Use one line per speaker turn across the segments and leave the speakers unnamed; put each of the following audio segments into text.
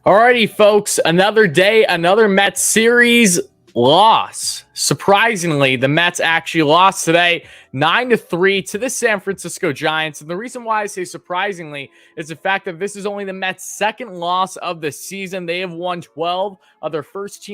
Alrighty, folks, another day, another Mets series loss. Surprisingly, the Mets actually lost today 9-3 to the San Francisco Giants. And the reason why I say surprisingly is the fact that this is only the Mets' second loss of the season. They have won 12 of their first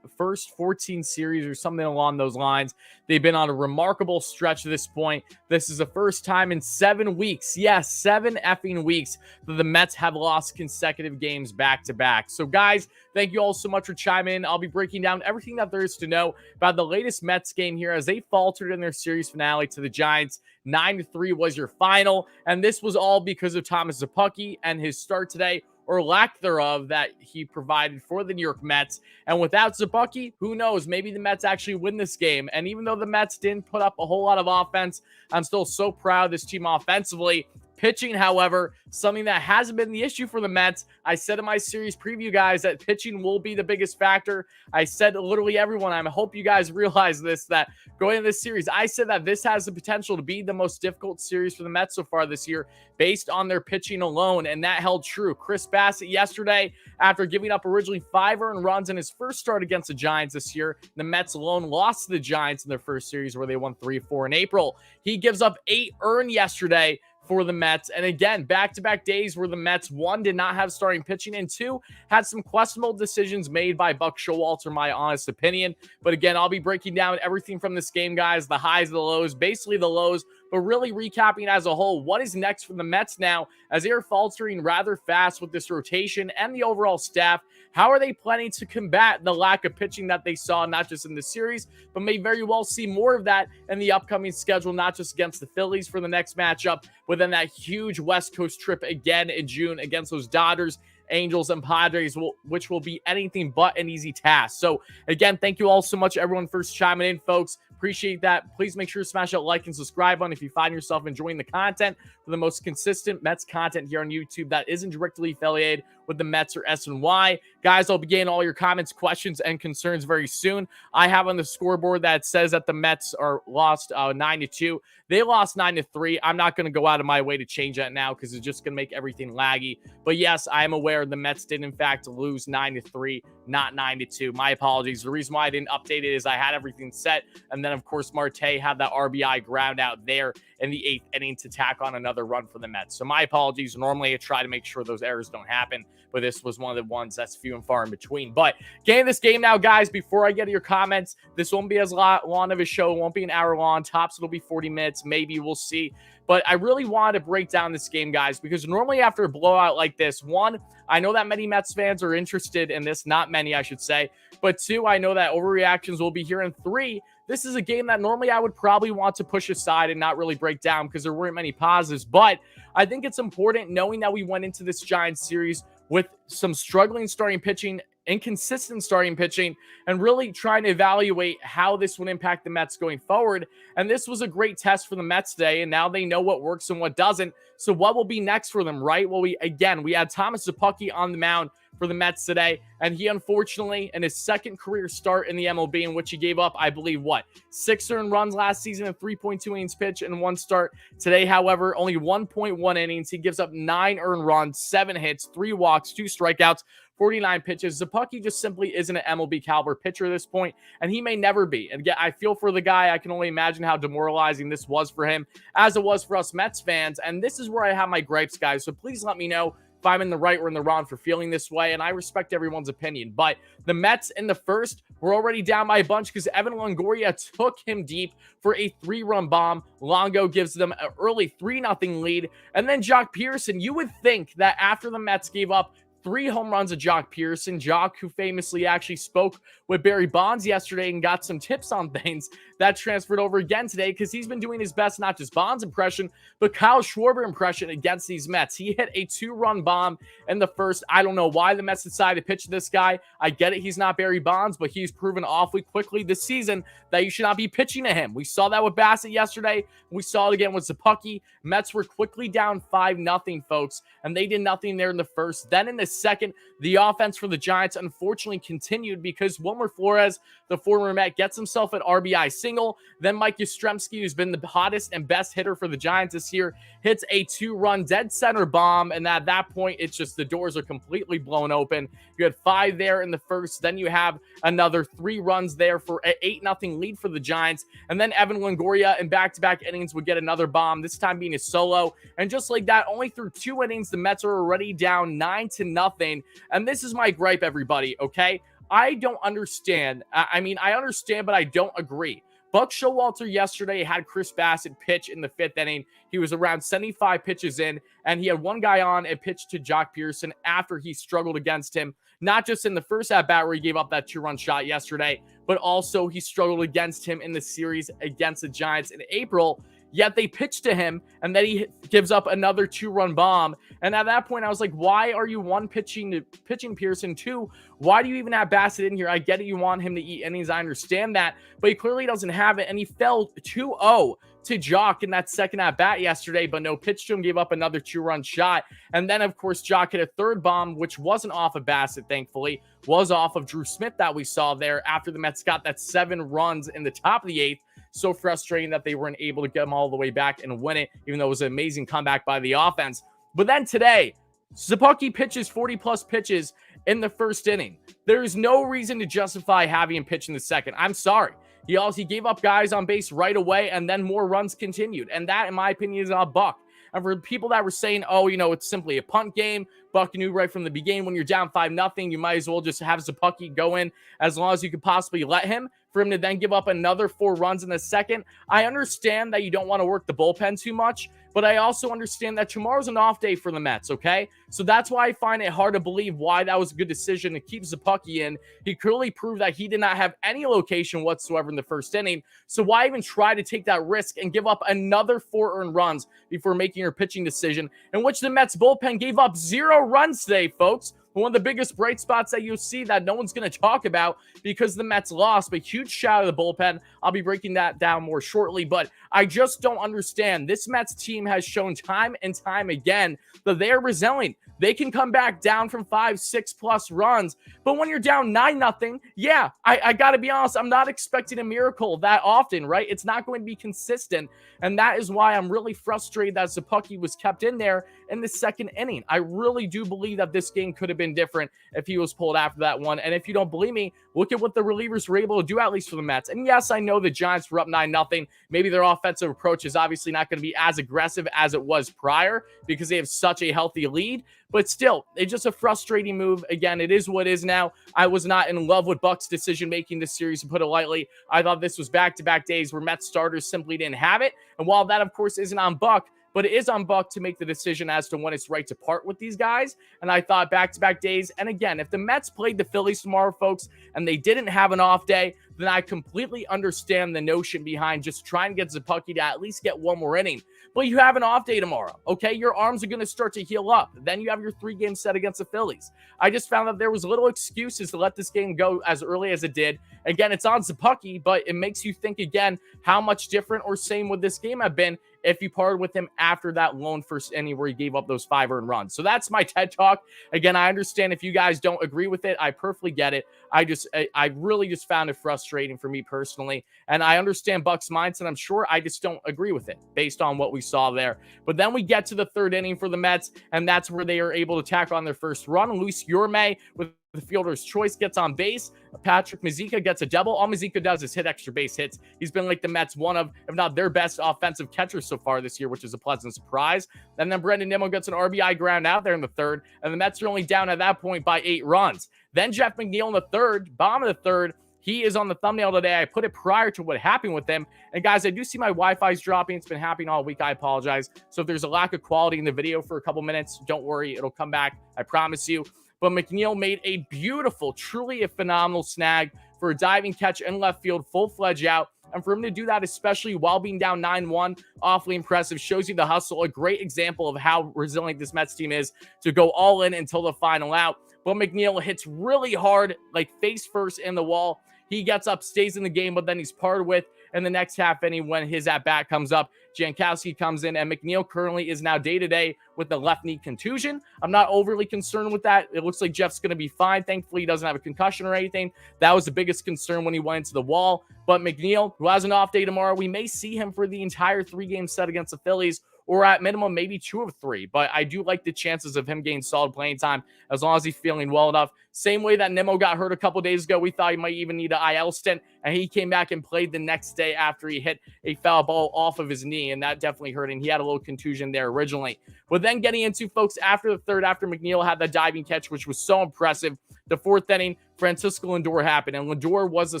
14 series or something along those lines. They've been on a remarkable stretch at this point. This is the first time in 7 weeks, yes, 7 effing weeks, that the Mets have lost consecutive games back to back. So, guys, thank you all so much for chiming in. I'll be breaking down everything that there is to know about the latest Mets game here as they faltered in their series finale to the Giants. 9-3 was your final, and this was all because of Thomas Szapucki and his start today, or lack thereof, that he provided for the New York Mets. And without Szapucki, who knows? Maybe the Mets actually win this game. And even though the Mets didn't put up a whole lot of offense, I'm still so proud of this team offensively. Pitching, however, something that hasn't been the issue for the Mets. I said in my series preview, guys, that pitching will be the biggest factor. I said to literally everyone, I hope you guys realize this, that going into this series, I said that this has the potential to be the most difficult series for the Mets so far this year based on their pitching alone, and that held true. Chris Bassett yesterday, after giving up originally 5 earned runs in his first start against the Giants this year, the Mets alone lost to the Giants in their first series where they won 3-4 in April. He gives up 8 earned yesterday for the Mets. And again, back-to-back days where the Mets, 1, did not have starting pitching, and 2, had some questionable decisions made by Buck Showalter, my honest opinion. But again, I'll be breaking down everything from this game, guys, the highs, the lows, basically the lows, but really recapping as a whole, what is next for the Mets now as they are faltering rather fast with this rotation and the overall staff. How are they planning to combat the lack of pitching that they saw, not just in the series, but may very well see more of that in the upcoming schedule, not just against the Phillies for the next matchup, but then that huge West Coast trip again in June against those Dodgers, Angels, and Padres, which will be anything but an easy task. So again, thank you all so much, everyone, for chiming in, folks. Appreciate that. Please make sure to smash that like and subscribe button if you find yourself enjoying the content. For the most consistent Mets content here on YouTube that isn't directly affiliated with the Mets or SNY. Guys, I'll be getting all your comments, questions, and concerns very soon. I have on the scoreboard that says that the Mets are lost 9-2. They lost 9-3. I'm not going to go out of my way to change that now because it's just going to make everything laggy. But yes, I am aware the Mets did in fact lose 9-3, not 9-2. My apologies. The reason why I didn't update it is I had everything set, and then of course Marte had that RBI ground out there in the 8th inning to tack on another run for the Mets. So my apologies. Normally I try to make sure those errors don't happen, but this was one of the ones that's few and far in between. But getting this game now, guys, before I get to your comments, this won't be as long of a show. It won't be an hour long. Tops, it'll be 40 minutes. Maybe, we'll see. But I really wanted to break down this game, guys, because normally after a blowout like this, 1, I know that many Mets fans are interested in this. Not many, I should say. But 2, I know that overreactions will be here. And 3, this is a game that normally I would probably want to push aside and not really break down because there weren't many positives. But I think it's important knowing that we went into this Giants series with some struggling starting pitching, inconsistent starting pitching, and really trying to evaluate how this would impact the Mets going forward. And this was a great test for the Mets today, and now they know what works and what doesn't. So what will be next for them, right? Well, we had Thomas Szapucki on the mound for the Mets today, and he unfortunately, in his second career start in the MLB, in which he gave up, I believe, 6 earned runs last season and 3.2 innings pitched in 1 start. Today, however, only 1.1 innings. He gives up 9 earned runs, 7 hits, 3 walks, 2 strikeouts, 49 pitches. Szapucki just simply isn't an MLB caliber pitcher at this point, and he may never be. And again, I feel for the guy. I can only imagine how demoralizing this was for him, as it was for us Mets fans. And this is where I have my gripes, guys. So please let me know if I'm in the right or in the wrong for feeling this way, and I respect everyone's opinion. But the Mets in the first were already down by a bunch because Evan Longoria took him deep for a 3-run bomb. Longo gives them an early 3-0 lead, and then Jock Pearson. You would think that after the Mets gave up 3 home runs of Jock Pearson. Jock, who famously actually spoke with Barry Bonds yesterday and got some tips on things, that transferred over again today because he's been doing his best, not just Bonds impression, but Kyle Schwarber impression against these Mets. He hit a 2-run bomb in the first. I don't know why the Mets decided to pitch this guy. I get it, he's not Barry Bonds, but he's proven awfully quickly this season that you should not be pitching to him. We saw that with Bassett yesterday. We saw it again with Szapucki. Mets were quickly down 5-0, folks, and they did nothing there in the first. Then in the second, the offense for the Giants unfortunately continued because Wilmer Flores, the former Met, gets himself an RBI single. Then Mike Yastrzemski, who's been the hottest and best hitter for the Giants this year, hits a 2-run dead center bomb. And at that point, it's just the doors are completely blown open. You had 5 there in the first. Then you have another 3 runs there for an 8-0 lead for the Giants. And then Evan Longoria in back-to-back innings would get another bomb, this time being a solo. And just like that, only through 2 innings, the Mets are already down 9-0. And this is my gripe, everybody, okay? I don't understand. I mean, I understand, but I don't agree. Buck Showalter yesterday had Chris Bassett pitch in the 5th inning. He was around 75 pitches in, and he had one guy on and pitched to Jock Pearson after he struggled against him, not just in the first at-bat where he gave up that 2-run shot yesterday, but also he struggled against him in the series against the Giants in April. Yet they pitched to him, and then he gives up another 2-run bomb. And at that point, I was like, why are you, 1, pitching Pearson, 2, why do you even have Bassett in here? I get it, you want him to eat innings, I understand that, but he clearly doesn't have it, and he fell 2-0 to Jock in that second at-bat yesterday, but no pitch to him, gave up another 2-run shot. And then, of course, Jock hit a 3rd bomb, which wasn't off of Bassett, thankfully, was off of Drew Smith that we saw there after the Mets got that 7 runs in the top of the 8th. So frustrating that they weren't able to get them all the way back and win it, even though it was an amazing comeback by the offense. But then today, Szapucki pitches 40-plus pitches in the 1st inning. There is no reason to justify having him pitch in the 2nd. I'm sorry. He gave up guys on base right away, and then more runs continued. And that, in my opinion, is on Buck. And for people that were saying, oh, it's simply a punt game, Buck knew right from the beginning when you're down 5-0, you might as well just have Szapucki go in as long as you could possibly let him. For him to then give up another 4 runs in the 2nd, I understand that you don't want to work the bullpen too much, but I also understand that tomorrow's an off day for the Mets, okay? So that's why I find it hard to believe why that was a good decision to keep Szapucki in. He clearly proved that he did not have any location whatsoever in the 1st inning, so why even try to take that risk and give up another 4 earned runs before making your pitching decision, in which the Mets bullpen gave up 0 runs today, folks? One of the biggest bright spots that you'll see that no one's going to talk about because the Mets lost, but huge shout out to the bullpen. I'll be breaking that down more shortly, but I just don't understand. This Mets team has shown time and time again that they are resilient. They can come back down from 5, 6+ runs, but when you're down 9-0, yeah, I got to be honest, I'm not expecting a miracle that often, right? It's not going to be consistent, and that is why I'm really frustrated that Szapucki was kept in there in the 2nd inning. I really do believe that this game could have been different if he was pulled after that one, and if you don't believe me, look at what the relievers were able to do, at least for the Mets. And yes, I know the Giants were up 9-0. Maybe their offensive approach is obviously not going to be as aggressive as it was prior because they have such a healthy lead, but still, it's just a frustrating move. Again, it is what it is now. I was not in love with Buck's decision-making this series, to put it lightly. I thought this was back-to-back days where Mets starters simply didn't have it. And while that, of course, isn't on Buck, but it is on Buck to make the decision as to when it's right to part with these guys. And I thought back-to-back days. And again, if the Mets played the Phillies tomorrow, folks, and they didn't have an off day, then I completely understand the notion behind just trying to get Szapucki to at least get 1 more inning. But you have an off day tomorrow, okay? Your arms are going to start to heal up. Then you have your 3-game set against the Phillies. I just found that there was little excuses to let this game go as early as it did. Again, it's on Szapucki, but it makes you think again how much different or same would this game have been if you parted with him after that lone 1st inning where he gave up those 5 earned runs. So that's my TED Talk. Again, I understand if you guys don't agree with it. I perfectly get it. I really just found it frustrating for me personally. And I understand Buck's mindset. I'm sure I just don't agree with it based on what we saw there. But then we get to the 3rd inning for the Mets, and that's where they are able to tack on their 1st run. Luis Yorme with the fielder's choice gets on base. Patrick Mazeika gets a double. All Mazeika does is hit extra base hits. He's been like the Mets one of, if not their best offensive catchers so far this year, which is a pleasant surprise. And then Brendan Nimmo gets an RBI ground out there in the 3rd, and the Mets are only down at that point by 8 runs. Then Jeff McNeil in the 3rd, bottom of the 3rd, he is on the thumbnail today. I put it prior to what happened with him. And guys, I do see my Wi-Fi is dropping. It's been happening all week. I apologize. So if there's a lack of quality in the video for a couple minutes, don't worry. It'll come back. I promise you. But McNeil made a beautiful, truly a phenomenal snag for a diving catch in left field, full-fledged out. And for him to do that, especially while being down 9-1, awfully impressive. Shows you the hustle. A great example of how resilient this Mets team is to go all in until the final out. But McNeil hits really hard, like face first in the wall. He gets up, stays in the game, but then he's parted with. in the next half inning when his at-bat comes up. Jankowski comes in, and McNeil currently is now day-to-day with the left knee contusion. I'm not overly concerned with that. It looks like Jeff's going to be fine. Thankfully, he doesn't have a concussion or anything. That was the biggest concern when he went into the wall. But McNeil, who has an off day tomorrow, we may see him for the entire 3-game set against the Phillies, or at minimum, maybe 2 of 3. But I do like the chances of him getting solid playing time as long as he's feeling well enough. Same way that Nimmo got hurt a couple days ago. We thought he might even need an IL stint, and he came back and played the next day after he hit a foul ball off of his knee, and that definitely hurt him. He had a little contusion there originally. But then getting into, folks, after the third, after McNeil had the diving catch, which was so impressive, the 4th inning, Francisco Lindor happened, and Lindor was the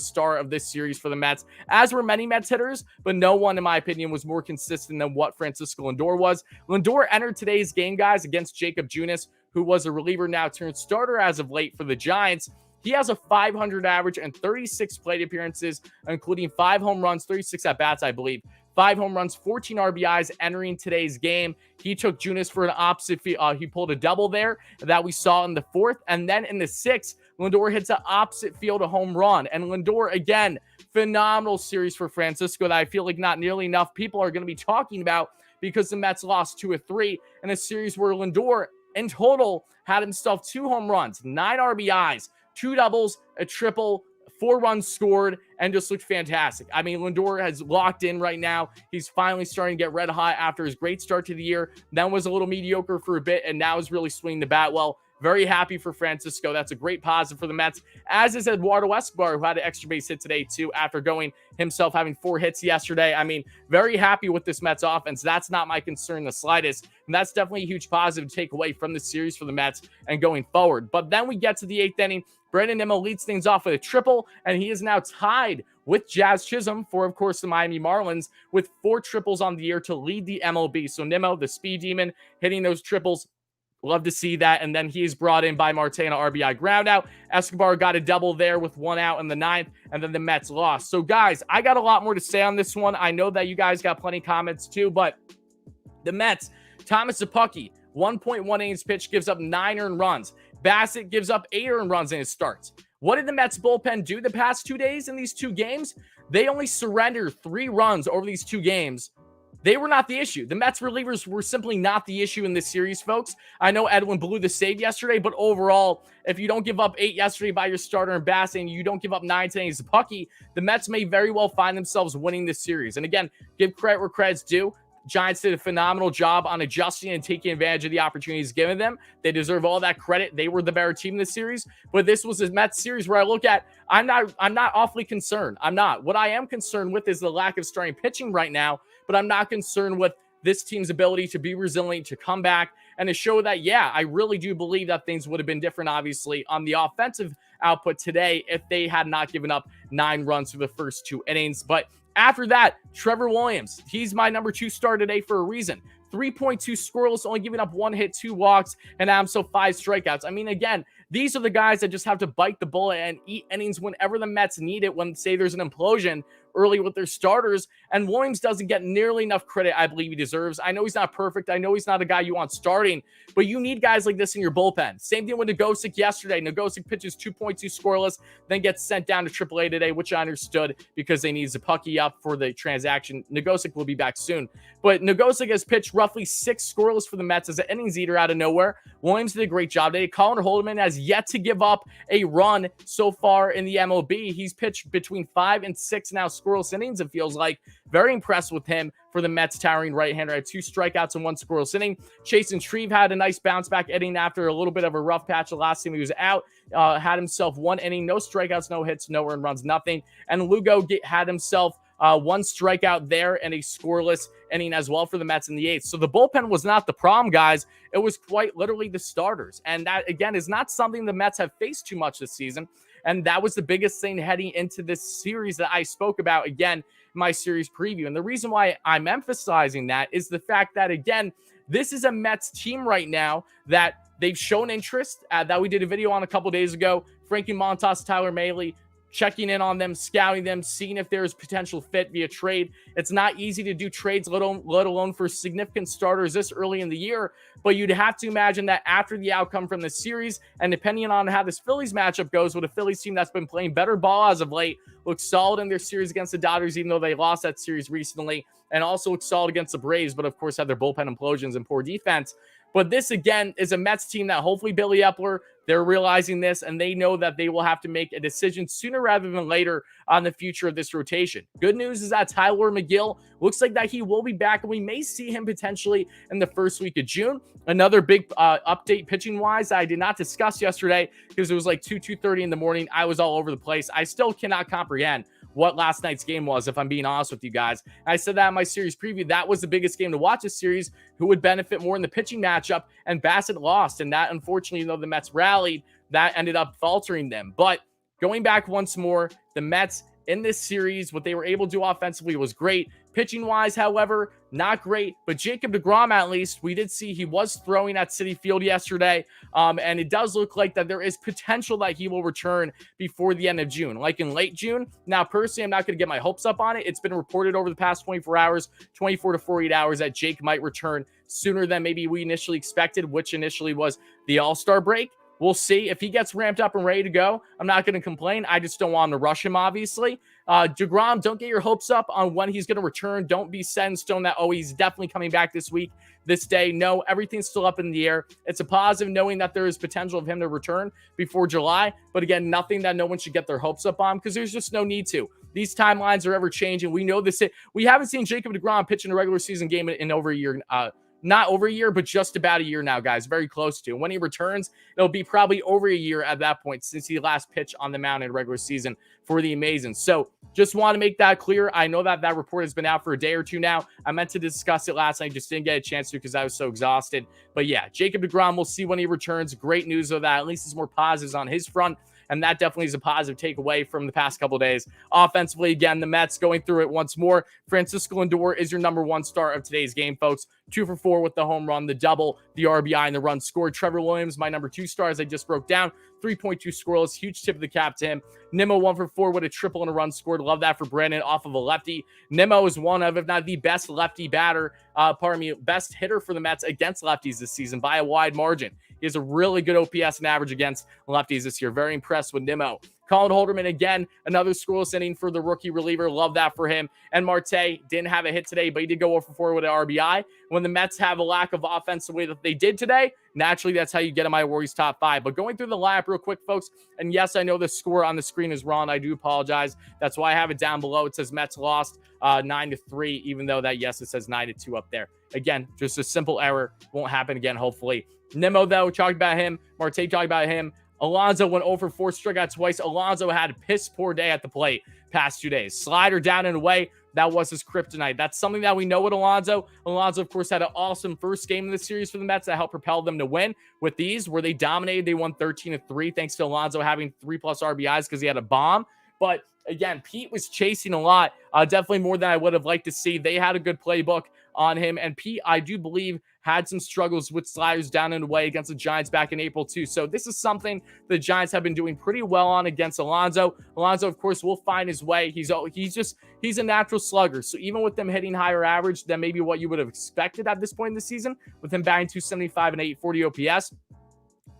star of this series for the Mets, as were many Mets hitters, but no one, in my opinion, was more consistent than what Francisco Lindor was. Lindor entered today's game, guys, against Jacob Junis, who was a reliever now turned starter as of late for the Giants. He has a .500 average and 36 plate appearances, including 5 home runs, 36 at-bats, I believe. 5 home runs, 14 RBIs entering today's game. He took Junis for an opposite field. He pulled a double there that we saw in the 4th. And then in the 6th, Lindor hits an opposite field a home run. And Lindor, again, phenomenal series for Francisco that I feel like not nearly enough people are going to be talking about because the Mets lost 2 of 3 in a series where Lindor, in total, had himself 2 home runs, 9 RBIs, 2 doubles, a triple, 4 runs scored, and just looked fantastic. I mean, Lindor has locked in right now. He's finally starting to get red hot after his great start to the year. Then was a little mediocre for a bit, and now is really swinging the bat well. Very happy for Francisco. That's a great positive for the Mets, as is Eduardo Escobar, who had an extra base hit today, too, after going himself having 4 hits yesterday. I mean, very happy with this Mets offense. That's not my concern the slightest, and that's definitely a huge positive to take away from this series for the Mets and going forward. But then we get to the 8th inning. Brandon Nimmo leads things off with a triple, and he is now tied with Jazz Chisholm for, of course, the Miami Marlins with 4 triples on the year to lead the MLB. So Nimmo, the speed demon, hitting those triples. Love to see that. And then he's brought in by Marte on an RBI ground out. Escobar got a double there with 1 out in the 9th, and then the Mets lost. So, guys, I got a lot more to say on this one. I know that you guys got plenty of comments too, but the Mets, Thomas Szapucki, 1.1 innings pitch, gives up 9 earned runs. Bassett gives up 8 earned runs in his starts. What did the Mets bullpen do the past 2 days in these 2 games? They only surrendered 3 runs over these 2 games. They were not the issue. The Mets relievers were simply not the issue in this series, folks. I know Edwin blew the save yesterday, but overall, if you don't give up 8 yesterday by your starter and Bassett, and you don't give up 9 today as Szapucki, the Mets may very well find themselves winning this series. And again, give credit where credit's due. Giants did a phenomenal job on adjusting and taking advantage of the opportunities given them. They deserve all that credit. They were the better team in this series. But this was a Mets series where I look at, I'm not awfully concerned. I'm not. What I am concerned with is the lack of starting pitching right now, but I'm not concerned with this team's ability to be resilient, to come back, and to show that, yeah, I really do believe that things would have been different, obviously, on the offensive output today if they had not given up 9 runs for the first 2 innings. But after that, Trevor Williams, he's my number 2 star today for a reason. 3.2 scoreless, only giving up 1 hit, 2 walks, and so 5 strikeouts. I mean, again, these are the guys that just have to bite the bullet and eat innings whenever the Mets need it, when, say, there's an implosion early with their starters. And Williams doesn't get nearly enough credit I believe he deserves. I know he's not perfect. I know he's not a guy you want starting, but you need guys like this in your bullpen. Same thing with Nogosek yesterday. Nogosek pitches 2.2 scoreless, then gets sent down to AAA today, which I understood because they need Szapucki up for the transaction. Nogosek will be back soon. But Nogosek has pitched roughly 6 scoreless for the Mets as an innings eater out of nowhere. Williams did a great job today. Colin Holderman has yet to give up a run so far in the MLB. He's pitched between 5 and 6 now scoreless innings, it feels like. Very impressed with him for the Mets towering right-hander. Had 2 strikeouts and 1 scoreless inning. Chasen Shreve had a nice bounce back inning after a little bit of a rough patch the last time he was out. Had himself 1 inning, no strikeouts, no hits, no earned runs, nothing. And Lugo had himself 1 strikeout there and a scoreless inning as well for the Mets in the 8th. So the bullpen was not the problem, guys. It was quite literally the starters. And that, again, is not something the Mets have faced too much this season. And that was the biggest thing heading into this series that I spoke about, again, in my series preview. And the reason why I'm emphasizing that is the fact that, again, this is a Mets team right now that they've shown interest, that we did a video on a couple days ago. Frankie Montas, Tyler Mahle, checking in on them, scouting them, seeing if there's potential fit via trade. It's not easy to do trades, let alone for significant starters this early in the year. But you'd have to imagine that after the outcome from this series, and depending on how this Phillies matchup goes, with a Phillies team that's been playing better ball as of late, looks solid in their series against the Dodgers, even though they lost that series recently, and also looks solid against the Braves, but of course had their bullpen implosions and poor defense. But this, again, is a Mets team that hopefully Billy Epler, they're realizing this, and they know that they will have to make a decision sooner rather than later on the future of this rotation. Good news is that Tyler McGill looks like that he will be back, and we may see him potentially in the first week of June. Another big update pitching-wise I did not discuss yesterday because it was like 2:30 in the morning. I was all over the place. I still cannot comprehend what last night's game was, if I'm being honest with you guys. I said that in my series preview. That was the biggest game to watch this series. Who would benefit more in the pitching matchup? And Bassett lost. And that, unfortunately, though the Mets rallied, that ended up faltering them. But going back once more, the Mets in this series, what they were able to do offensively was great. Pitching-wise, however, not great. But Jacob deGrom, at least, we did see he was throwing at Citi Field yesterday. And it does look like that there is potential that he will return before the end of June, like in late June. Now, personally, I'm not going to get my hopes up on it. It's been reported over the past 24 hours, 24 to 48 hours, that Jake might return sooner than maybe we initially expected, which initially was the All-Star break. We'll see. If he gets ramped up and ready to go, I'm not going to complain. I just don't want him to rush him, obviously. DeGrom, don't get your hopes up on when he's going to return. Don't be set in stone that, oh, he's definitely coming back this week, this day. No, everything's still up in the air. It's a positive knowing that there is potential of him to return before July. But again, nothing that no one should get their hopes up on because there's just no need to. These timelines are ever changing. We know this. We haven't seen Jacob deGrom pitch in a regular season game in over a year. Not over a year, but just about a year now, guys. Very close to. When he returns, it'll be probably over a year at that point since he last pitched on the mound in regular season for the Amazons. So just want to make that clear. I know that that report has been out for a day or two now. I meant to discuss it last night, just didn't get a chance to because I was so exhausted. But yeah, Jacob deGrom, we'll see when he returns. Great news, though, that at least there's more positives on his front. And that definitely is a positive takeaway from the past couple of days. Offensively, again, the Mets going through it once more. Francisco Lindor is your number one star of today's game, folks. 2 for 4 with the home run, the double, the RBI, and the run scored. Trevor Williams, my number 2 star, as I just broke down. 3.2 scoreless. Huge tip of the cap to him. Nimmo 1 for 4 with a triple and a run scored. Love that for Brandon off of a lefty. Nimmo is one of, if not the best lefty batter, best hitter for the Mets against lefties this season by a wide margin. He has a really good OPS and average against lefties this year. Very impressed with Nimmo. Colin Holderman, again, another scoreless inning for the rookie reliever. Love that for him. And Marte didn't have a hit today, but he did go 0 for 4 with an RBI. When the Mets have a lack of offense the way that they did today, naturally, that's how you get in my Warriors top 5. But going through the lineup real quick, folks, and yes, I know the score on the screen is wrong. I do apologize. That's why I have it down below. It says Mets lost 9-3, even though that, yes, it says 9-2 up there. Again, just a simple error. Won't happen again, hopefully. Nimmo, though, talked about him. Marte talked about him. Alonso went 0 for 4, struck out twice. Alonso had a piss-poor day at the plate past 2 days. Slider down and away. That was his kryptonite. That's something that we know with Alonso. Alonso, of course, had an awesome first game in the series for the Mets that helped propel them to win. With these, where they dominated, they won 13-3, thanks to Alonso having 3+ RBIs because he had a bomb. But again, Pete was chasing a lot, definitely more than I would have liked to see. They had a good playbook on him, and Pete, I do believe, had some struggles with sliders down and away against the Giants back in April too. So this is something the Giants have been doing pretty well on against Alonso. Alonso, of course, will find his way. He's a natural slugger. So even with them hitting higher average than maybe what you would have expected at this point in the season, with him batting 275 and 840 OPS,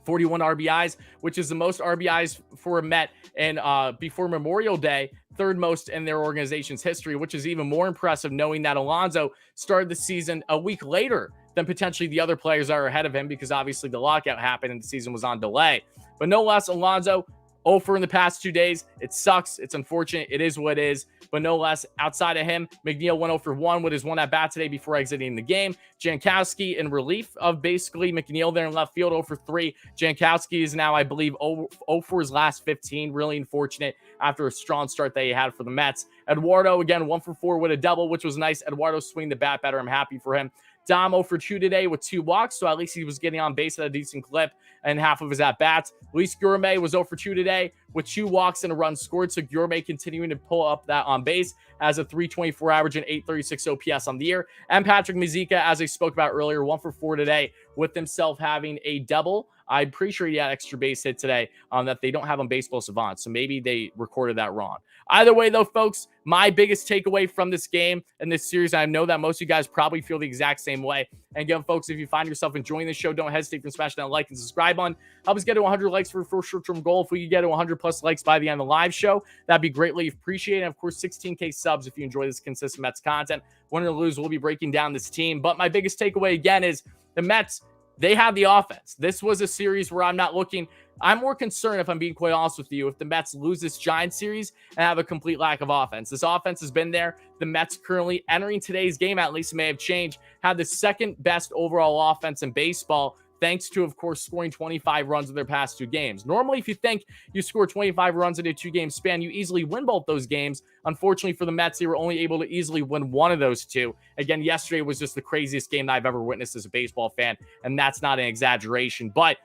41 RBIs, which is the most RBIs for a Met and before Memorial Day, third most in their organization's history, which is even more impressive knowing that Alonso started the season a week later than potentially the other players that are ahead of him because obviously the lockout happened and the season was on delay. But no less, Alonso 0 for in the past 2 days. It sucks. It's unfortunate. It is what it is. But no less, outside of him, McNeil went 0 for 1 with his one at-bat today before exiting the game. Jankowski in relief of basically McNeil there in left field, 0 for 3. Jankowski is now, I believe, 0 for his last 15. Really unfortunate after a strong start that he had for the Mets. Eduardo, again, 1 for 4 with a double, which was nice. Eduardo swinging the bat better. I'm happy for him. Dom 0 for 2 today with 2 walks, so at least he was getting on base at a decent clip and half of his at-bats. Luis Gourmet was 0 for 2 today with 2 walks and a run scored, so Gourmet continuing to pull up that on base, has a 324 average and 836 OPS on the year. And Patrick Mazeika, as I spoke about earlier, 1 for 4 today with himself having a double I'm pretty sure he had extra base hit today that they don't have on Baseball Savant. So maybe they recorded that wrong. Either way, though, folks, my biggest takeaway from this game and this series, I know that most of you guys probably feel the exact same way. And again, folks, if you find yourself enjoying this show, don't hesitate to smash that like and subscribe button. Help us get to 100 likes for a first short-term goal. If we could get to 100 plus likes by the end of the live show, that'd be greatly appreciated. And of course, 16K subs if you enjoy this consistent Mets content. Win or lose, we'll be breaking down this team. But my biggest takeaway again is the Mets, they have the offense. This was a series where I'm more concerned, if I'm being quite honest with you, if the Mets lose this Giants series and have a complete lack of offense. This offense has been there. The Mets currently entering today's game, at least it may have changed, have the second best overall offense in baseball, thanks to, of course, scoring 25 runs in their past 2 games. Normally, if you think you score 25 runs in a 2-game span, you easily win both those games. Unfortunately for the Mets, they were only able to easily win one of those 2. Again, yesterday was just the craziest game that I've ever witnessed as a baseball fan, and that's not an exaggeration. But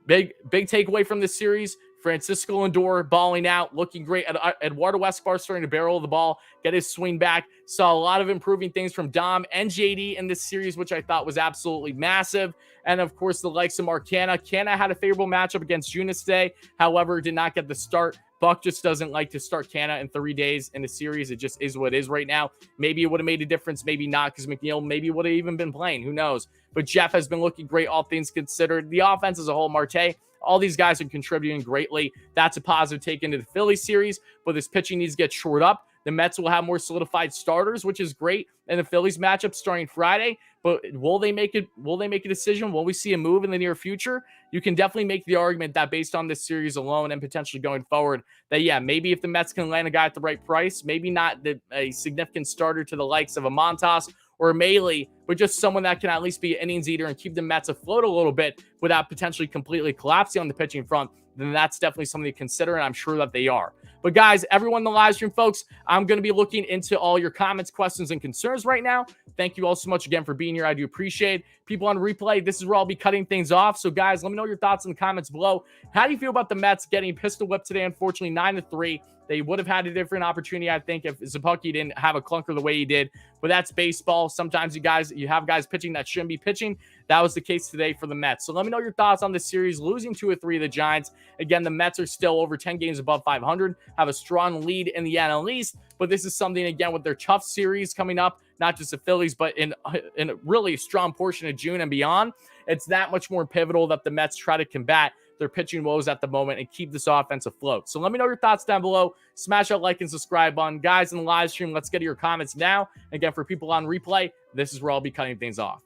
big takeaway from this series, Francisco Lindor balling out, looking great. Eduardo Escobar starting to barrel the ball, get his swing back. Saw a lot of improving things from Dom and JD in this series, which I thought was absolutely massive. And of course, the likes of Mark Canha. Canha had a favorable matchup against Junis today. However, did not get the start. Buck just doesn't like to start Canha in 3 days in a series. It just is what it is right now. Maybe it would have made a difference. Maybe not, because McNeil maybe would have even been playing. Who knows? But Jeff has been looking great, all things considered. The offense as a whole, Marte, all these guys are contributing greatly. That's a positive take into the Philly series, but this pitching needs to get shored up. The Mets will have more solidified starters, which is great in the Phillies matchup starting Friday. But will they make it? Will they make a decision? Will we see a move in the near future? You can definitely make the argument that based on this series alone and potentially going forward, that yeah, maybe if the Mets can land a guy at the right price, maybe not a significant starter to the likes of a Montas or a Maile, but just someone that can at least be an innings eater and keep the Mets afloat a little bit without potentially completely collapsing on the pitching front, then that's definitely something to consider, and I'm sure that they are. But guys, everyone in the live stream, folks, I'm going to be looking into all your comments, questions, and concerns right now. Thank you all so much again for being here. I do appreciate it. People on replay, this is where I'll be cutting things off. So guys, let me know your thoughts in the comments below. How do you feel about the Mets getting pistol whipped today? Unfortunately, 9-3. They would have had a different opportunity, I think, if Zapucki didn't have a clunker the way he did. But that's baseball. Sometimes you have guys pitching that shouldn't be pitching. That was the case today for the Mets. So let me know your thoughts on this series. Losing 2-3 to the Giants. Again, the Mets are still over 10 games above 500. Have a strong lead in the NL East. But this is something, again, with their tough series coming up, not just the Phillies, but in a really strong portion of June and beyond. It's that much more pivotal that the Mets try to combat their pitching woes at the moment and keep this offense afloat. So let me know your thoughts down below. Smash that like and subscribe button. Guys in the live stream, let's get to your comments now. Again, for people on replay, this is where I'll be cutting things off.